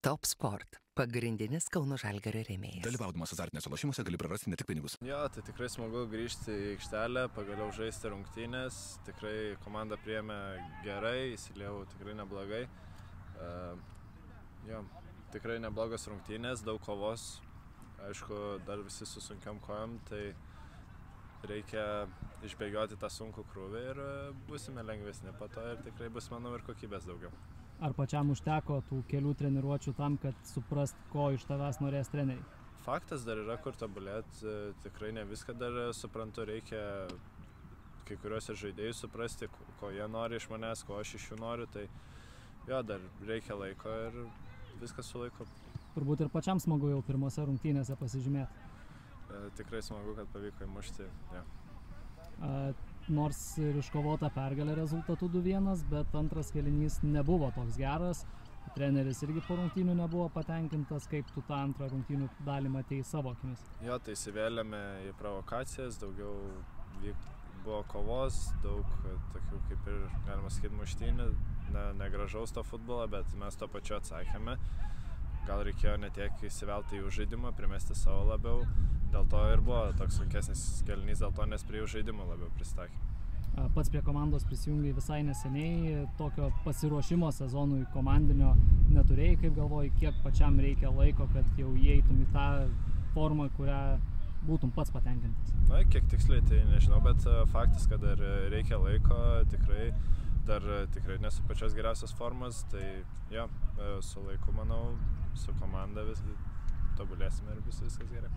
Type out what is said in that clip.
Top Sport – pagrindinis Kauno Žalgirio rėmėjas. Dalyvaudamas azartiniuose lošimuose gali prarasti ne tik pinigus. Jo, tai tikrai smagu grįžti į aikštelę, pagaliau žaisti rungtynės. Tikrai komanda priėmė gerai, įsiliejau tikrai neblogai. Tikrai neblogos rungtynės, daug kovos. Aišku, dar visi su sunkiom kojom, tai reikia išbėgioti tą sunkų krūvį ir būsime lengvesni po to ir tikrai bus, manau, ir kokybės daugiau. Ar pačiam užteko tų kelių treniruočių tam, kad suprast, ko iš tavęs norės treneriai? Faktas dar yra kur tobulėti, tikrai ne viską dar suprantu, reikia kai kuriuose žaidėjus suprasti, ko jie nori iš manęs, ko aš iš jų noriu, tai jo, dar reikia laiko ir viskas su laiku. Turbūt ir pačiam smagu jau pirmose rungtynėse pasižymėti. Tikrai smagu, kad pavyko įmušti. Ja. Nors ir iškovota pergalė rezultatų 2-1, bet antras kėlinys nebuvo toks geras. Treneris irgi po rungtynių nebuvo patenkintas, kaip tu tą antrą rungtynių dalį matei savo akimis. Jo, tai įsivėlėme į provokacijas, daugiau buvo kovos, daug tokių kaip ir, galima sakyti, muštynių, negražaus to futbolo, bet mes to pačiu atsakėme. Gal reikėjo ne tiek įsivelti į žaidimą, primesti savo labiau. Dėl to ir buvo toks sunkesnis kėlinys, dėl to nes prie žaidimo labiau pristakė. Pats prie komandos prisijungai visai neseniai, tokio pasiruošimo sezonui komandinio neturėjai, kaip galvoji, kiek pačiam reikia laiko, kad jau įeitum į tą formą, kurią būtum pats patenkintas? Na, kiek tiksliai, tai nežinau, bet faktas, kad dar reikia laiko, dar tikrai nesu pačios geriausios formos, tai jo, su laiku, manau, su komanda tobulėsime ir bus viskas gerai.